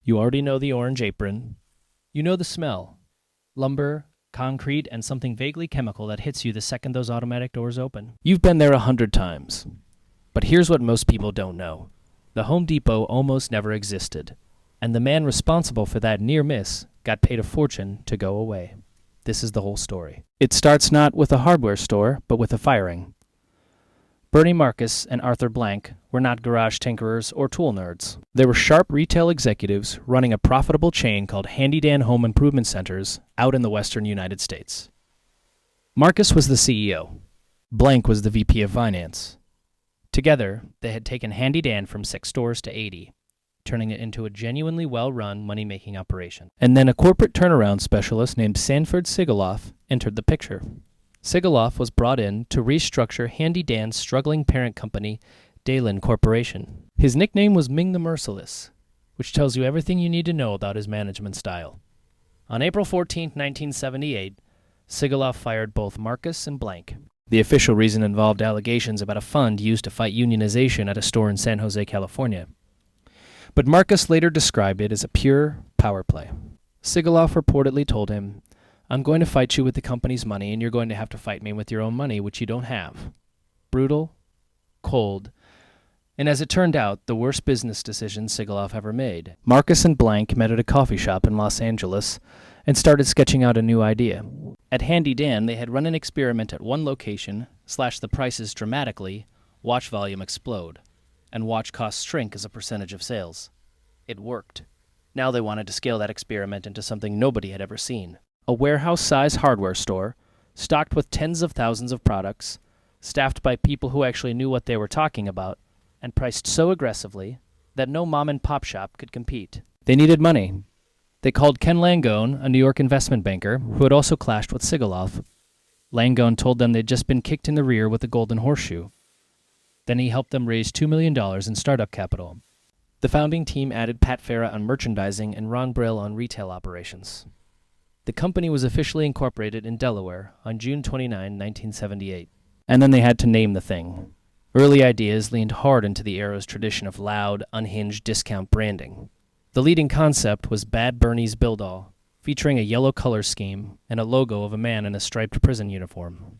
You already know the orange apron. You know the smell. Lumber, concrete, and something vaguely chemical that hits you the second those automatic doors open. You've been there 100 times. But here's what most people don't know. The Home Depot almost never existed, and the man responsible for that near miss got paid a fortune to go away. This is the whole story. It starts not with a hardware store, but with a firing. Bernie Marcus and Arthur Blank were not garage tinkerers or tool nerds. They were sharp retail executives running a profitable chain called Handy Dan Home Improvement Centers out in the western United States. Marcus was the CEO. Blank was the VP of Finance. Together, they had taken Handy Dan from 6 stores to 80, turning it into a genuinely well-run money-making operation. And then a corporate turnaround specialist named Sanford Sigaloff entered the picture. Sigaloff was brought in to restructure Handy Dan's struggling parent company, Dalen Corporation. His nickname was Ming the Merciless, which tells you everything you need to know about his management style. On April 14, 1978, Sigaloff fired both Marcus and Blank. The official reason involved allegations about a fund used to fight unionization at a store in San Jose, California. But Marcus later described it as a pure power play. Sigaloff reportedly told him, "I'm going to fight you with the company's money, and you're going to have to fight me with your own money, which you don't have." Brutal, cold, and as it turned out, the worst business decision Sigaloff ever made. Marcus and Blank met at a coffee shop in Los Angeles and started sketching out a new idea. At Handy Dan, they had run an experiment at one location, slashed the prices dramatically, watch volume explode, and watch costs shrink as a percentage of sales. It worked. Now they wanted to scale that experiment into something nobody had ever seen. A warehouse-size hardware store, stocked with tens of thousands of products, staffed by people who actually knew what they were talking about, and priced so aggressively that no mom-and-pop shop could compete. They needed money. They called Ken Langone, a New York investment banker, who had also clashed with Sigaloff. Langone told them they'd just been kicked in the rear with a golden horseshoe. Then he helped them raise $2 million in startup capital. The founding team added Pat Farah on merchandising and Ron Brill on retail operations. The company was officially incorporated in Delaware on June 29, 1978. And then they had to name the thing. Early ideas leaned hard into the era's tradition of loud, unhinged discount branding. The leading concept was Bad Bernie's Build-All, featuring a yellow color scheme and a logo of a man in a striped prison uniform.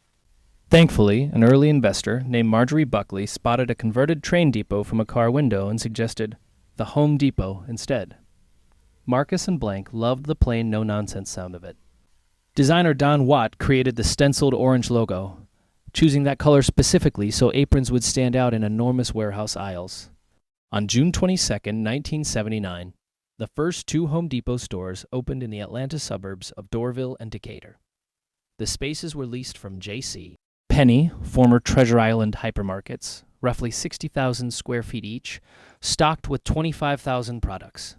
Thankfully, an early investor named Marjorie Buckley spotted a converted train depot from a car window and suggested the Home Depot instead. Marcus and Blank loved the plain, no-nonsense sound of it. Designer Don Watt created the stenciled orange logo, choosing that color specifically so aprons would stand out in enormous warehouse aisles. On June 22, 1979, the first 2 Home Depot stores opened in the Atlanta suburbs of Dorville and Decatur. The spaces were leased from J.C. Penney, former Treasure Island hypermarkets, roughly 60,000 square feet each, stocked with 25,000 products.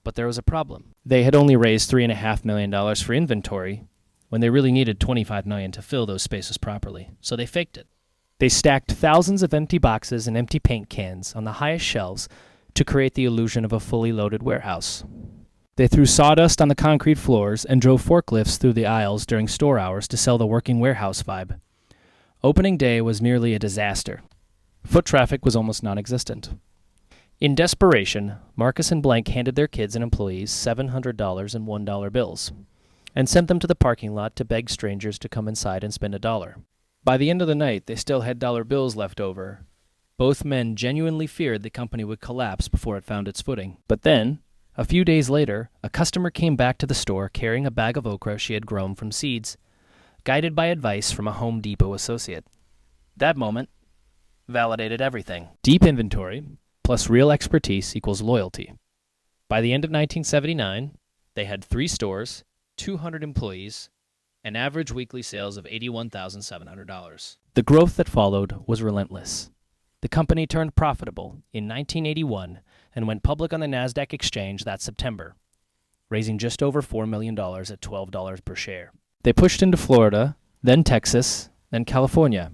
But there was a problem. They had only raised $3.5 million for inventory when they really needed $25 million to fill those spaces properly, so they faked it. They stacked thousands of empty boxes and empty paint cans on the highest shelves to create the illusion of a fully loaded warehouse. They threw sawdust on the concrete floors and drove forklifts through the aisles during store hours to sell the working warehouse vibe. Opening day was nearly a disaster. Foot traffic was almost non-existent. In desperation, Marcus and Blank handed their kids and employees $700 in $1 bills and sent them to the parking lot to beg strangers to come inside and spend $1. By the end of the night, they still had dollar bills left over. Both men genuinely feared the company would collapse before it found its footing. But then, a few days later, a customer came back to the store carrying a bag of okra she had grown from seeds, guided by advice from a Home Depot associate. That moment validated everything. Deep inventory plus real expertise equals loyalty. By the end of 1979, they had 3 stores, 200 employees, and average weekly sales of $81,700. The growth that followed was relentless. The company turned profitable in 1981 and went public on the NASDAQ exchange that September, raising just over $4 million at $12 per share. They pushed into Florida, then Texas, then California.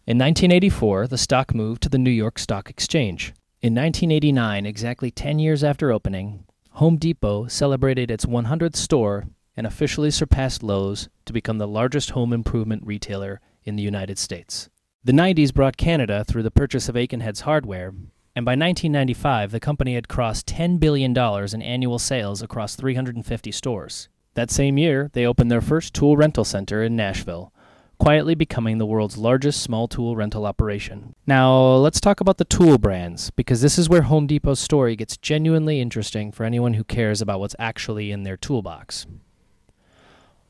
In 1984, the stock moved to the New York Stock Exchange. In 1989, exactly 10 years after opening, Home Depot celebrated its 100th store and officially surpassed Lowe's to become the largest home improvement retailer in the United States. The 90s brought Canada through the purchase of Aikenhead's Hardware, And by 1995, the company had crossed $10 billion in annual sales across 350 stores. That same year, they opened their first tool rental center in Nashville, quietly becoming the world's largest small tool rental operation. Now, let's talk about the tool brands, because this is where Home Depot's story gets genuinely interesting for anyone who cares about what's actually in their toolbox.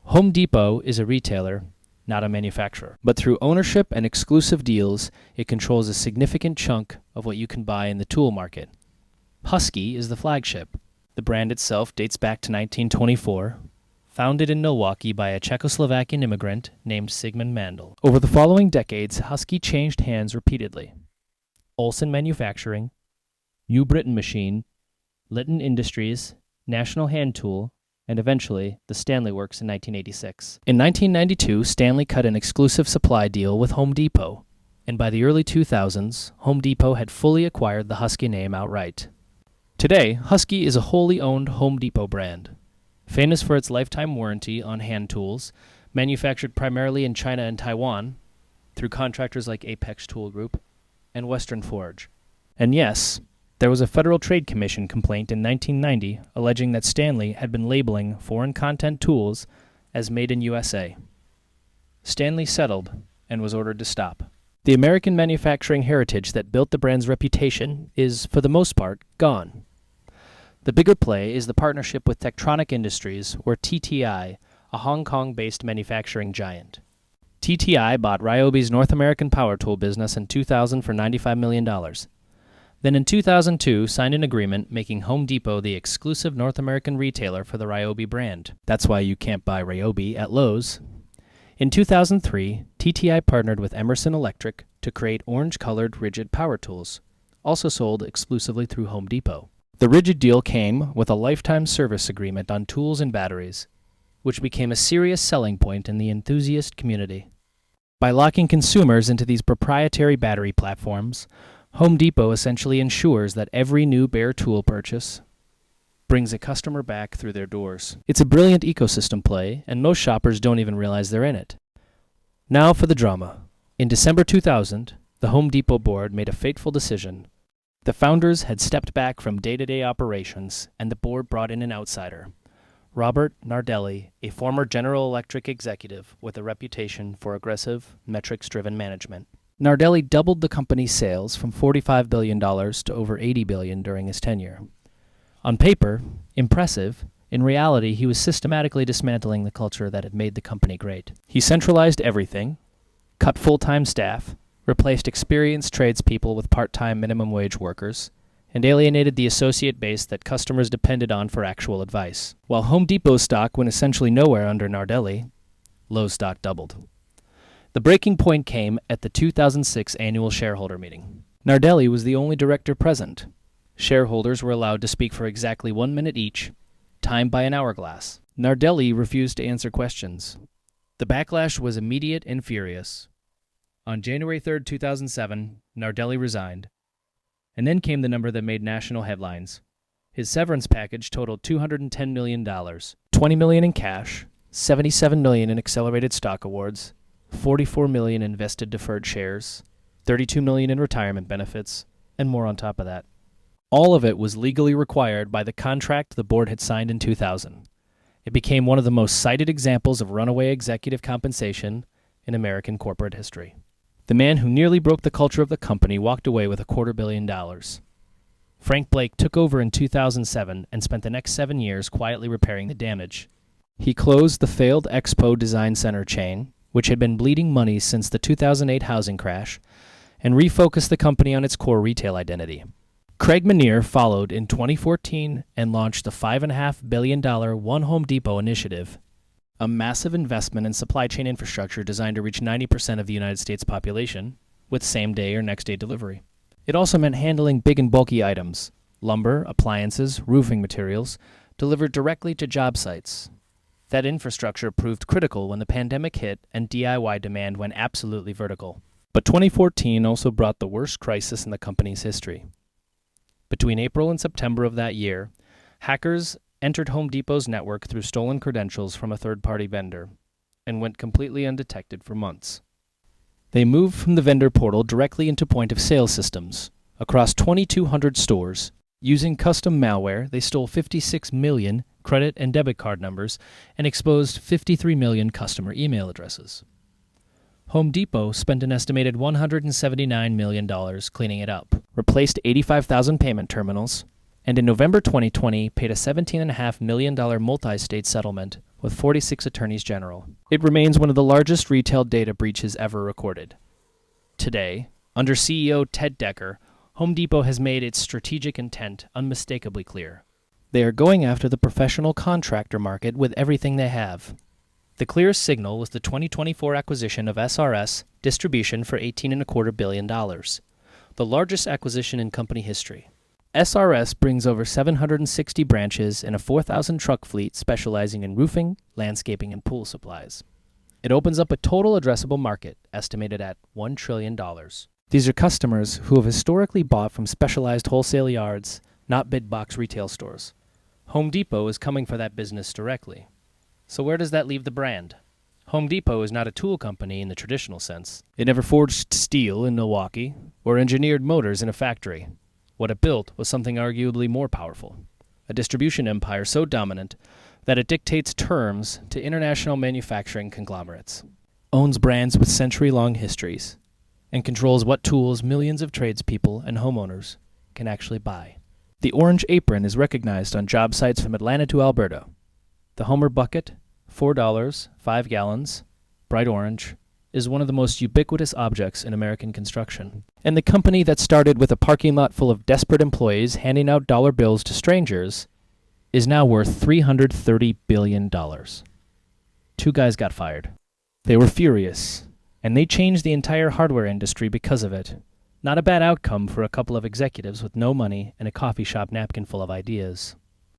Home Depot is a retailer, not a manufacturer. But through ownership and exclusive deals, it controls a significant chunk of what you can buy in the tool market. Husky is the flagship. The brand itself dates back to 1924, founded in Milwaukee by a Czechoslovakian immigrant named Sigmund Mandl. Over the following decades, Husky changed hands repeatedly. Olson Manufacturing, New Britain Machine, Litton Industries, National Hand Tool, and eventually the Stanley Works in 1986. In 1992, Stanley cut an exclusive supply deal with Home Depot, and by the early 2000s, Home Depot had fully acquired the Husky name outright. Today, Husky is a wholly owned Home Depot brand, famous for its lifetime warranty on hand tools, manufactured primarily in China and Taiwan through contractors like Apex Tool Group and Western Forge. And yes, there was a Federal Trade Commission complaint in 1990 alleging that Stanley had been labeling foreign content tools as made in USA. Stanley settled and was ordered to stop. The American manufacturing heritage that built the brand's reputation is, for the most part, gone. The bigger play is the partnership with Tektronic Industries, or TTI, a Hong Kong-based manufacturing giant. TTI bought Ryobi's North American power tool business in 2000 for $95 million. Then in 2002, signed an agreement making Home Depot the exclusive North American retailer for the Ryobi brand. That's why you can't buy Ryobi at Lowe's. In 2003, TTI partnered with Emerson Electric to create orange-colored Ridgid power tools, also sold exclusively through Home Depot. The Ridgid deal came with a lifetime service agreement on tools and batteries, which became a serious selling point in the enthusiast community. By locking consumers into these proprietary battery platforms, Home Depot essentially ensures that every new bare tool purchase brings a customer back through their doors. It's a brilliant ecosystem play, and most shoppers don't even realize they're in it. Now for the drama. In December 2000, the Home Depot board made a fateful decision. The founders had stepped back from day-to-day operations, and the board brought in an outsider, Robert Nardelli, a former General Electric executive with a reputation for aggressive, metrics-driven management. Nardelli doubled the company's sales from $45 billion to over $80 billion during his tenure. On paper, impressive. In reality, he was systematically dismantling the culture that had made the company great. He centralized everything, cut full-time staff, replaced experienced tradespeople with part-time minimum wage workers, and alienated the associate base that customers depended on for actual advice. While Home Depot's stock went essentially nowhere under Nardelli, Lowe's stock doubled. The breaking point came at the 2006 annual shareholder meeting. Nardelli was the only director present. Shareholders were allowed to speak for exactly 1 minute each, timed by an hourglass. Nardelli refused to answer questions. The backlash was immediate and furious. On January 3, 2007, Nardelli resigned. And then came the number that made national headlines. His severance package totaled $210 million, $20 million in cash, $77 million in accelerated stock awards, $44 million in vested deferred shares, $32 million in retirement benefits, and more on top of that. All of it was legally required by the contract the board had signed in 2000. It became one of the most cited examples of runaway executive compensation in American corporate history. The man who nearly broke the culture of the company walked away with $250 million. Frank Blake took over in 2007 and spent the next 7 years quietly repairing the damage. He closed the failed Expo Design Center chain, which had been bleeding money since the 2008 housing crash, and refocused the company on its core retail identity. Craig Menear followed in 2014 and launched the $5.5 billion One Home Depot initiative, a massive investment in supply chain infrastructure designed to reach 90% of the United States population with same-day or next-day delivery. It also meant handling big and bulky items, lumber, appliances, roofing materials, delivered directly to job sites. That infrastructure proved critical when the pandemic hit and DIY demand went absolutely vertical. But 2014 also brought the worst crisis in the company's history. Between April and September of that year, hackers entered Home Depot's network through stolen credentials from a third-party vendor and went completely undetected for months. They moved from the vendor portal directly into point-of-sale systems, across 2,200 stores. Using custom malware, they stole 56 million credit and debit card numbers and exposed 53 million customer email addresses. Home Depot spent an estimated $179 million cleaning it up, replaced 85,000 payment terminals, and in November 2020 paid a $17.5 million multi-state settlement with 46 attorneys general. It remains one of the largest retail data breaches ever recorded. Today, under CEO Ted Decker, Home Depot has made its strategic intent unmistakably clear. They are going after the professional contractor market with everything they have. The clearest signal was the 2024 acquisition of SRS Distribution for $18.25 billion, the largest acquisition in company history. SRS brings over 760 branches and a 4,000-truck fleet specializing in roofing, landscaping, and pool supplies. It opens up a total addressable market estimated at $1 trillion. These are customers who have historically bought from specialized wholesale yards, not big box retail stores. Home Depot is coming for that business directly. So where does that leave the brand? Home Depot is not a tool company in the traditional sense. It never forged steel in Milwaukee or engineered motors in a factory. What it built was something arguably more powerful, a distribution empire so dominant that it dictates terms to international manufacturing conglomerates, owns brands with century-long histories, and controls what tools millions of tradespeople and homeowners can actually buy. The orange apron is recognized on job sites from Atlanta to Alberta. The Homer bucket, $4, 5 gallons, bright orange, is one of the most ubiquitous objects in American construction. And the company that started with a parking lot full of desperate employees handing out dollar bills to strangers is now worth $330 billion. 2 guys got fired. They were furious, and they changed the entire hardware industry because of it. Not a bad outcome for a couple of executives with no money and a coffee shop napkin full of ideas.